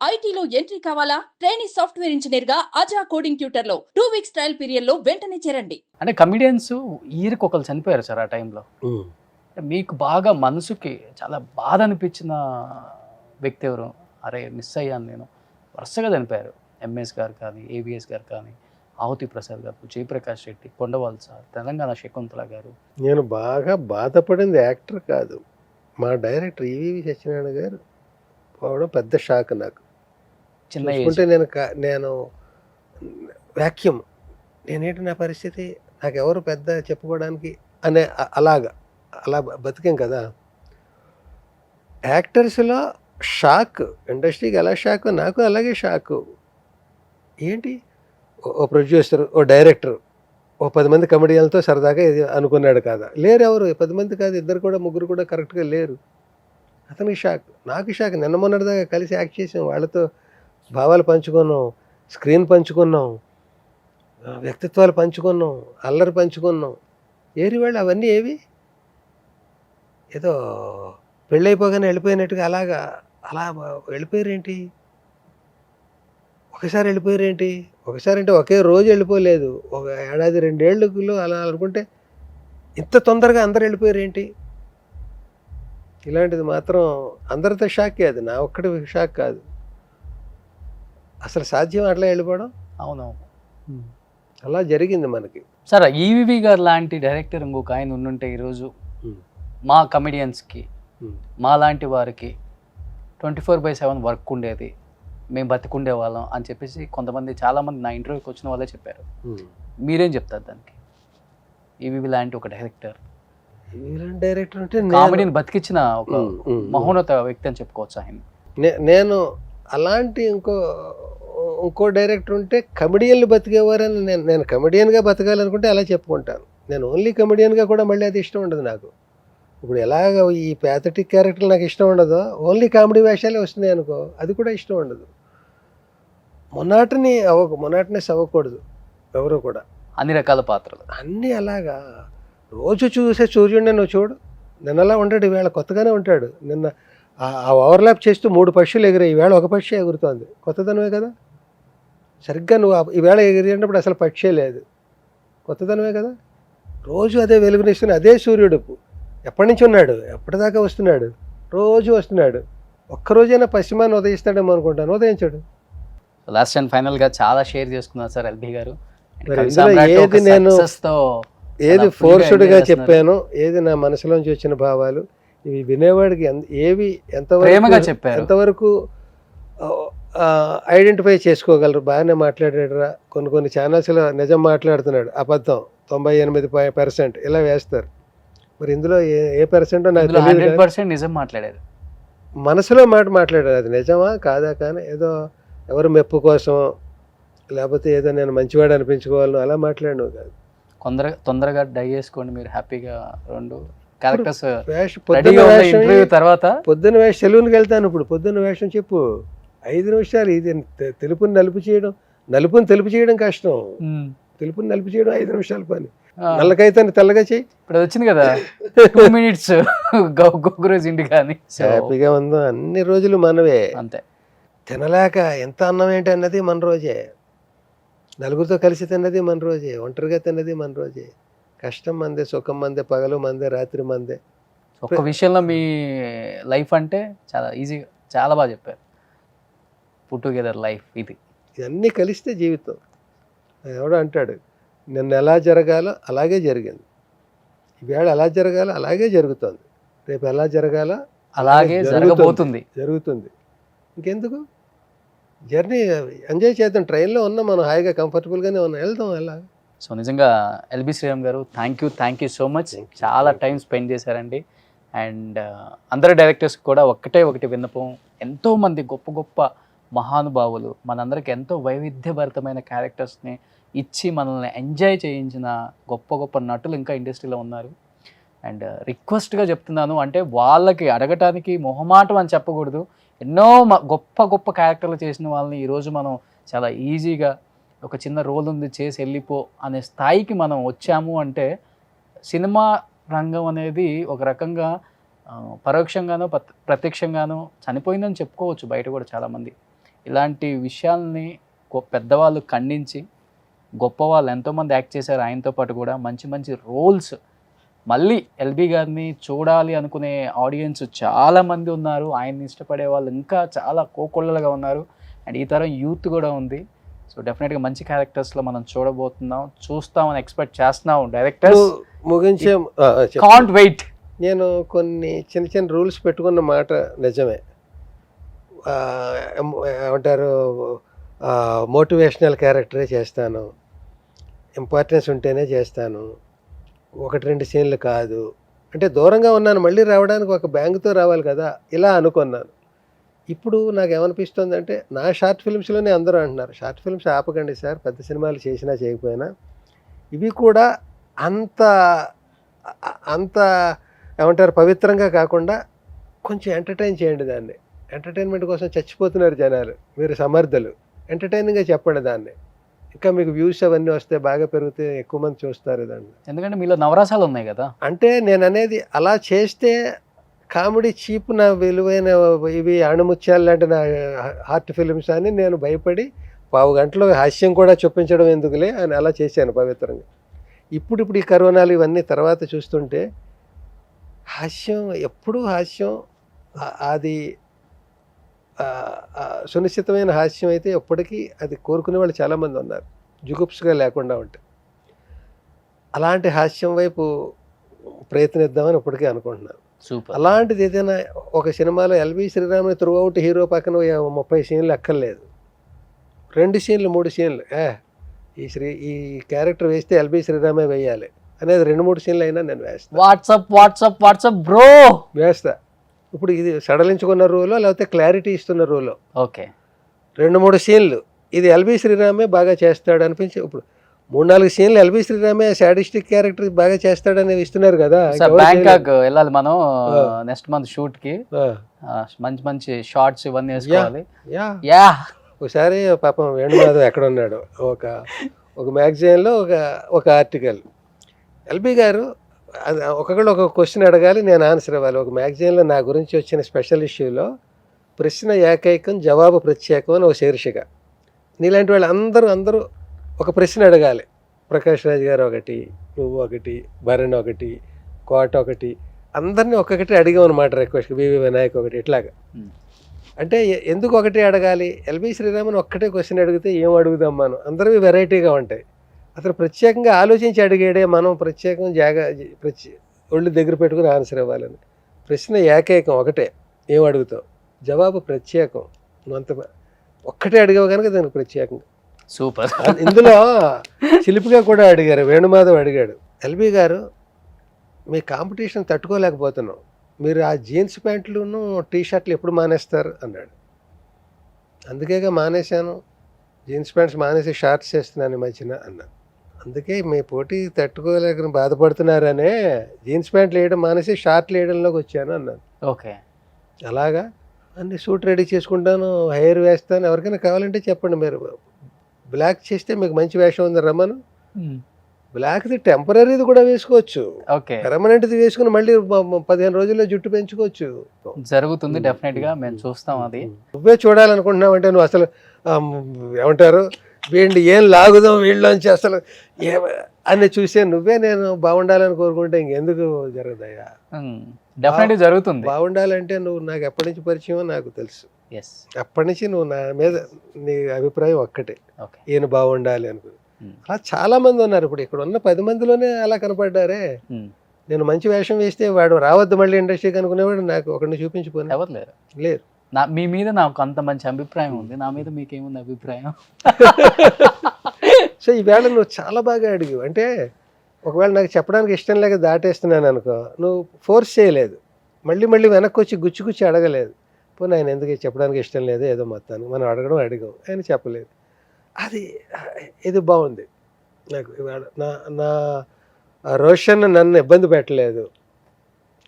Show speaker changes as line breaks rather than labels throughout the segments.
ఐటీలో ఎంట్రీ కావాలా? Trainee software engineer గా అజా కోడింగ్ ట్యూటర్ లో 2 వీక్స్ ట్రయల్ పీరియడ్ లో వెంటనే చేరండి.
అంటే కమిడియన్స్ ఈరికి ఒకరు చనిపోయారు సార్ ఆ టైంలో.
హ్మ్.
మీకు బాగా మనసుకి చాలా బాధ అనిపించిన వ్యక్తి ఎవరు? అరే మిస్ అయ్యాను నేను. వరుసగా చనిపోయారు. ఎంఎస్ గారు కానీ, ఏవిఎస్ గారు కానీ, ఆవుతి ప్రసాద్ గారు, జయప్రకాష్ రెడ్డి, కొండవాల్ సార్, తెలంగాణ శకుంతల గారు.
నేను బాగా బాధపడింది యాక్టర్ కాదు. మా డైరెక్టర్ ఈవీవి సత్యనారాయణ గారు పోవడం పెద్ద షాక్ నాకు.
చిన్న ఏజ్.
చూసుకుంటే నేను వాక్యూమ్. నేనేంటి నా పరిస్థితి? నాకెవరు పెద్ద చెప్పుకోవడానికి అనే అలా బతికాం కదా. యాక్టర్స్‌లో షాక్, ఇండస్ట్రీకి ఎలా షాకో నాకు అలాగే షాకు. ఏంటి ఓ ప్రొడ్యూసర్, ఓ డైరెక్టర్, ఓ 10 మంది కమెడియన్‌లతో సరదాగా ఇది అనుకున్నాడు కదా. లేరు ఎవరు 10 మంది కాదు, ఇద్దరు కూడా ముగ్గురు కూడా కరెక్ట్‌గా లేరు. అతనికి షాక్, నాకు షాక్. నిన్న మొన్నటిదాకా కలిసి యాక్ట్ చేసాం, వాళ్ళతో భావాలు పంచుకున్నాం, స్క్రీన్ పంచుకున్నాం, వ్యక్తిత్వాలు పంచుకున్నాం, అల్లరి పంచుకున్నాం. ఏరి వాళ్ళు అవన్నీ ఏవి? ఏదో పెళ్ళైపోగానే వెళ్ళిపోయినట్టుగా అలా వెళ్ళిపోయారేంటి? ఒకసారి వెళ్ళిపోయారేంటి? ఒకసారి అంటే ఒకే రోజు వెళ్ళిపోలేదు, ఒక ఏడాది 2 ఏళ్ళలో అలా అనుకుంటే ఇంత తొందరగా అందరు వెళ్ళిపోయారేంటి? ఇలాంటిది మాత్రం అందరితో షాకే. అది నా ఒక్కటి షాక్ కాదు. అసలు సాధ్యం అట్లా వెళ్ళిపోవడం?
అవునవును.
అలా జరిగింది మనకి.
సార్ ఈవీవి గారు లాంటి డైరెక్టర్ ఇంకొక ఆయన ఉండుంటే ఈరోజు మా కమెడియన్స్కి, మా లాంటి వారికి 24/7 వర్క్ ఉండేది, మేము బతికుండే వాళ్ళం అని చెప్పేసి కొంతమంది, చాలామంది నా ఇంటర్వ్యూకి వచ్చిన వాళ్ళే చెప్పారు. మీరేం చెప్తారు దానికి? ఈవీవి లాంటి ఒక డైరెక్టర్,
ఇలాంటి డైరెక్టర్ అంటే
కామెడీని బతికించిన ఒక మహోన్నత వ్యక్తి అని చెప్పుకోవచ్చు ఆయన.
నేను అలాంటి ఇంకో డైరెక్టర్ ఉంటే కమెడియన్లు బతికేవారని నేను కమెడియన్గా బతకాలనుకుంటే అలా చెప్పుకుంటాను. నేను ఓన్లీ కమెడియన్గా కూడా మళ్ళీ అది ఇష్టం ఉండదు నాకు. ఇప్పుడు ఎలాగ ఈ ప్యాథటిక్ క్యారెక్టర్లు నాకు ఇష్టం ఉండదు, ఓన్లీ కామెడీ వేషాలే వస్తున్నాయి అనుకో, అది కూడా ఇష్టం ఉండదు. మొనాటనెస్ అవ్వకూడదు ఎవరు కూడా.
అన్ని రకాల పాత్రలు
అన్నీ అలాగా రోజు చూసే సూర్యుడిని నువ్వు చూడు. నిన్నలా ఉంటాడు, ఈవేళ కొత్తగానే ఉంటాడు. నిన్న ఆ ఓవర్లాప్ చేస్తూ 3 పక్షులు ఎగిరాయి, ఈవేళ ఒక పక్షి ఎగురుతోంది. కొత్తదనమే కదా. సరిగ్గా నువ్వు ఈవేళ ఎగిరినప్పుడు అసలు పక్షే లేదు, కొత్తదనమే కదా. రోజు అదే వెలుగునిస్తున్న అదే సూర్యుడు ఎప్పటి నుంచి ఉన్నాడు, ఎప్పటిదాకా వస్తున్నాడు, రోజు వస్తున్నాడు. ఒక్కరోజైనా పశ్చిమాన్ని ఉదయిస్తాడేమో అనుకుంటాను, ఉదయించాడు.
లాస్ట్ అండ్ ఫైనల్గా చాలా షేర్ చేసుకున్నారు సార్ ఎల్బీ గారు.
ఏది ఫోర్స్డ్గా చెప్పాను, ఏది నా మనసులోంచి వచ్చిన భావాలు, ఇవి వినేవాడికి ఏవి ఎంతవరకు ఐడెంటిఫై చేసుకోగలరు. బాగానే మాట్లాడాడురా, కొన్ని ఛానల్స్లో నిజం మాట్లాడుతున్నాడు, అబద్ధం 98% ఇలా వేస్తారు. మరి ఇందులో ఏ పర్సెంటో నాకు తెలియదు.
100% నిజం మాట్లాడారు,
మనసులో మాట్లాడారు. అది నిజమా కాదా కానీ ఏదో ఎవరు మెప్పు కోసం, లేకపోతే ఏదో నేను మంచివాడు అనిపించుకోవాలను అలా మాట్లాడినవు కాదు.
తొందరగా డై చేసుకోండి మీరు హ్యాపీగా. 2 క్యారెక్టర్స్ తర్వాత
పొద్దున్న వేషం సెలూన్కి వెళ్తాను. ఇప్పుడు పొద్దున్న వేషం చెప్పు 5 నిమిషాలు. ఇది తెలుపుని నలుపు చేయడం, నలుపుని తెలుపు చేయడం కష్టం, తెలుపుని నలుపు చేయడం 5 నిమిషాల పని. నల్లకైతే తెల్లగా చెయ్యి.
ఇప్పుడు వచ్చింది కదా 2 minutes రోజు ఇంటి కానీ
హ్యాపీగా ఉందో అన్ని రోజులు మనవే.
అంతే.
తినలేక ఎంత అన్నం ఏంటి అన్నది మన రోజే, నలుగురితో కలిసి తిన్నది మన రోజే, ఒంటరిగా తిన్నది మన రోజే. కష్టం మందే, సుఖం మందే, పగలు మందే, రాత్రి మందే.
ఒక్క విషయంలో మీ లైఫ్ అంటే చాలా ఈజీగా, చాలా బాగా చెప్పారు. పుట్ టుగెదర్ లైఫ్ ఇది,
ఇవన్నీ కలిస్తే జీవితం. ఎవడో అంటాడు నిన్న ఎలా జరగాలో అలాగే జరిగింది, ఈవేళ ఎలా జరగాలో అలాగే జరుగుతుంది, రేపు ఎలా జరగాలో
అలాగే జరుగుతుంది. ఇంకెందుకు
జర్నీ ఎంజాయ్ చేద్దాం. ట్రైన్లో ఉన్నాం మనం, హాయిగా కంఫర్టబుల్గానే ఉన్నాం, వెళ్దాం అలా.
సో నిజంగా ఎల్బీ శ్రీరామ్ గారు థ్యాంక్ యూ సో మచ్. చాలా టైం స్పెండ్ చేశారండి. అండ్ అందరు డైరెక్టర్స్ కూడా ఒకటి విన్నపం, ఎంతోమంది గొప్ప మహానుభావులు మనందరికి ఎంతో వైవిధ్యభరితమైన క్యారెక్టర్స్ని ఇచ్చి మనల్ని ఎంజాయ్ చేయించిన గొప్ప నటులు ఇంకా ఇండస్ట్రీలో ఉన్నారు. అండ్ రిక్వెస్ట్గా చెప్తున్నాను, అంటే వాళ్ళకి అడగటానికి మొహమాటం అని చెప్పకూడదు. ఎన్నో గొప్ప క్యారెక్టర్లు చేసిన వాళ్ళని ఈరోజు మనం చాలా ఈజీగా ఒక చిన్న రోల్ ఉంది చేసి వెళ్ళిపో అనే స్థాయికి మనం వచ్చాము అంటే సినిమా రంగం అనేది ఒక రకంగా పరోక్షంగానో ప్రత్యక్షంగానో చనిపోయిందని చెప్పుకోవచ్చు బయట కూడా చాలామంది. ఇలాంటి విషయాల్ని పెద్దవాళ్ళు ఖండించి గొప్ప వాళ్ళు ఎంతోమంది యాక్ట్ చేశారు ఆయనతో పాటు కూడా మంచి మంచి రోల్స్. మళ్ళీ ఎల్బీ గారిని చూడాలి అనుకునే ఆడియన్స్ చాలామంది ఉన్నారు, ఆయన్ని ఇష్టపడే వాళ్ళు ఇంకా చాలా కోకొల్లలుగా ఉన్నారు. అండ్ ఈ తరం యూత్ కూడా ఉంది. సో డెఫినెట్గా మంచి క్యారెక్టర్స్లో మనం చూస్తామని ఎక్స్పెక్ట్ చేస్తున్నాం. డైరెక్టర్స్
ముగించే
కాంట్ వెయిట్.
నేను కొన్ని చిన్న చిన్న రూల్స్ పెట్టుకున్న మాట నిజమే. ఏమంటారు, మోటివేషనల్ క్యారెక్టరే చేస్తాను, ఇంపార్టెన్స్ ఉంటేనే చేస్తాను, 1-2 సీన్లు కాదు అంటే దూరంగా ఉన్నాను, మళ్ళీ రావడానికి ఒక బ్యాంగ్తో రావాలి కదా, ఇలా అనుకున్నాను. ఇప్పుడు నాకు ఏమనిపిస్తుంది నా షార్ట్ ఫిల్మ్స్లోనే అందరూ అంటున్నారు, షార్ట్ ఫిల్మ్స్ ఆపకండి సార్, పెద్ద సినిమాలు చేసినా చేయకపోయినా ఇవి కూడా అంత అంత ఏమంటారు పవిత్రంగా కాకుండా కొంచెం ఎంటర్టైన్ చేయండి దాన్ని. ఎంటర్టైన్మెంట్ కోసం చచ్చిపోతున్నారు జనాలు, మీరు సమర్థులు, ఎంటర్టైనింగ్గా చెప్పండి దాన్ని. ఇంకా మీకు వ్యూస్ అవన్నీ వస్తే బాగా పెరిగితే ఎక్కువ మంది చూస్తారు దాన్ని.
ఎందుకంటే మీలో నవరసాలు ఉన్నాయి కదా.
అంటే నేను అనేది అలా చేస్తే కామెడీ చీప్, నా విలువైన ఇవి ఆణిముత్యాలు లాంటి నా హార్ట్ ఫిల్మ్స్ అని నేను భయపడి 15 గంటలో హాస్యం కూడా చూపించడం ఎందుకులే అని అలా చేశాను పవిత్రంగా. ఇప్పుడు ఈ కరోనాలు ఇవన్నీ తర్వాత చూస్తుంటే హాస్యం ఎప్పుడూ హాస్యం అది సునిశ్చితమైన హాస్యం అయితే ఎప్పటికీ అది కోరుకునే వాళ్ళు చాలామంది ఉన్నారు, జుగుప్స్గా లేకుండా ఉంటే. అలాంటి హాస్యం వైపు ప్రయత్నిద్దామని ఇప్పటికీ అనుకుంటున్నాను.
సూపర్.
అలాంటిది ఏదైనా ఒక సినిమాలో ఎల్వి శ్రీరామ్ని త్రూ అవుట్ హీరో పక్కన 30 సీన్లు అక్కర్లేదు, 2 సీన్లు 3 సీన్లు ఈ క్యారెక్టర్ వేస్తే ఎల్బి శ్రీరామే వేయాలి అనేది 2-3 సీన్లు అయినా నేను
వాట్సాప్ బ్రో
వేస్తా. ఇప్పుడు ఇది సడలించుకున్న రోలో లేకపోతే క్లారిటీ ఇస్తున్న రోలో
ఓకే
2-3 సీన్లు ఇది ఎల్బి శ్రీరామే బాగా చేస్తాడు అనిపించి, ఇప్పుడు 3-4 సీన్లు ఎల్బి శ్రీరామే సాడిస్టిక్ క్యారెక్టర్ బాగా చేస్తాడని ఇస్తున్నారు కదా.
బ్యాంకాక్ వెళ్ళాలి మనం నెక్స్ట్ మంత్ షూట్ కి, మంచి మంచి షార్ట్స్ ఇవన్నీ వేసుకోవాలి. యా
ఒకసారి పాపం వేణుమాధవ్ ఎక్కడ ఉన్నాడు, ఒక మ్యాగజైన్లో ఒక ఆర్టికల్, ఎల్బి గారు ఒకళ్ళు ఒక క్వశ్చన్ అడగాలి, నేను ఆన్సర్ ఇవ్వాలి. ఒక మ్యాగజైన్లో నా గురించి వచ్చిన స్పెషల్ ఇష్యూలో ప్రశ్న ఏకైకం జవాబు ప్రత్యేకం అని ఒక శీర్షిక. నీలాంటి వాళ్ళు అందరూ ఒక ప్రశ్న అడగాలి, ప్రకాష్ రాజ్ గారు ఒకటి, నువ్వు ఒకటి, భరణ్ ఒకటి, కోట ఒకటి, అందరినీ ఒక్కొక్కటి అడిగామన్నమాట రిక్వెస్ట్, వివి వినాయక్ ఒకటి, ఇట్లాగా. అంటే ఎందుకు ఒకటి అడగాలి, ఎల్బి శ్రీరామన్ ఒక్కటే క్వశ్చన్ అడిగితే ఏం అడుగుదాం మనం, అందరివి వెరైటీగా ఉంటాయి. అతను ప్రత్యేకంగా ఆలోచించి అడిగాడే, మనం ప్రత్యేకంగా ఒళ్ళు దగ్గర పెట్టుకుని ఆన్సర్ ఇవ్వాలని. ప్రశ్న ఏకైకం ఒకటే, ఏం అడుగుతావు, జవాబు ప్రత్యేకం, నువ్వు అంత ఒక్కటే అడిగావు కనుక దానికి ప్రత్యేకంగా.
సూపర్.
ఇందులో చిలిపిగా కూడా అడిగారు, వేణుమాధవ్ అడిగాడు, ఎల్బి గారు మీ కాంపిటీషన్ తట్టుకోలేకపోతున్నాం, మీరు ఆ జీన్స్ ప్యాంట్లును టీ షర్ట్లు ఎప్పుడు మానేస్తారు అన్నాడు. అందుకేగా మానేశాను, జీన్స్ ప్యాంట్స్ మానేసి షార్ట్స్ వేస్తున్నాను ఈ మధ్యన అన్నాను. అందుకే మీ పోటీ తట్టుకోలేక బాధపడుతున్నారనే జీన్స్ ప్యాంట్లు వేయడం మానేసి షార్ట్లు వేయడంలోకి వచ్చాను అన్నాను.
ఓకే,
అలాగా అన్ని సూట్ రెడీ చేసుకుంటాను, హెయిర్ వేస్తాను, ఎవరికైనా కావాలంటే చెప్పండి, మీరు బ్లాక్ చేస్తే మీకు మంచి వేషం ఉంది రమ్మను, బ్లాక్ది టెంపరీది కూడా వేసుకోవచ్చు,
ఓకే
పెర్మనెంట్ది వేసుకుని మళ్ళీ 15 రోజుల్లో జుట్టు పెంచుకోవచ్చు.
జరుగుతుంది, డెఫినెట్ గా మేము చూస్తాం. అది
నువ్వే చూడాలనుకుంటున్నావు అంటే నువ్వు అసలు ఏమంటారు వీడిని ఏం లాగుదాం వీళ్ళలోంచి అసలు అని చూసే నువ్వే నేను బాగుండాలని కోరుకుంటే ఇంకెందుకు జరగదయ్యా.
డెఫినెట్ జరుగుతుంది.
బాగుండాలంటే నువ్వు నాకు ఎప్పటి నుంచి పరిచయం నాకు తెలుసు,
ఎస్
అప్పటి నుంచి నువ్వు నా మీద నీ అభిప్రాయం ఒక్కటే, ఈయన బాగుండాలి అనుకుని. అలా చాలా మంది ఉన్నారు, ఇప్పుడు ఇక్కడ ఉన్న 10 మందిలోనే అలా కనపడ్డారే. నేను మంచి వేషం వేస్తే వాడు రావద్దు మళ్ళీ ఇండస్ట్రీకి అనుకునేవాడు నాకు ఒకరిని చూపించిపోయి
ఎవరు
లేరు.
మీ మీద నాకు అంత మంచి అభిప్రాయం ఉంది, నా మీద మీకేముంది అభిప్రాయం?
సో ఈవేళ నువ్వు చాలా బాగా అడిగావు. అంటే ఒకవేళ నాకు చెప్పడానికి ఇష్టం లేక దాటేస్తున్నాను అనుకో, నువ్వు ఫోర్స్ చేయలేదు, మళ్ళీ వెనక్కి వచ్చి గుచ్చి అడగలేదు. పోనీ ఆయన ఎందుకు చెప్పడానికి ఇష్టం లేదు, ఏదో మొత్తానికి మనం అడగడం అడిగాం, ఆయన చెప్పలేదు. ఇది బాగుంది నాకు. ఇవాళ నా రోషన్ నన్ను ఇబ్బంది పెట్టలేదు,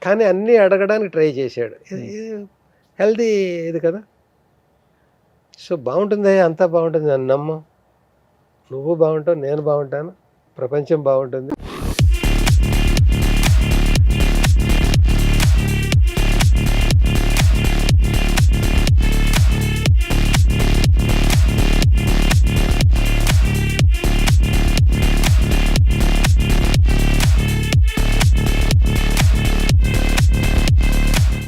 కానీ అన్నీ అడగడానికి ట్రై చేశాడు. ఇది హెల్దీ ఇది కదా. సో బాగుంటుంది, అంతా బాగుంటుంది, నన్ను నమ్ము, నువ్వు బాగుంటావు, నేను బాగుంటాను, ప్రపంచం బాగుంటుంది.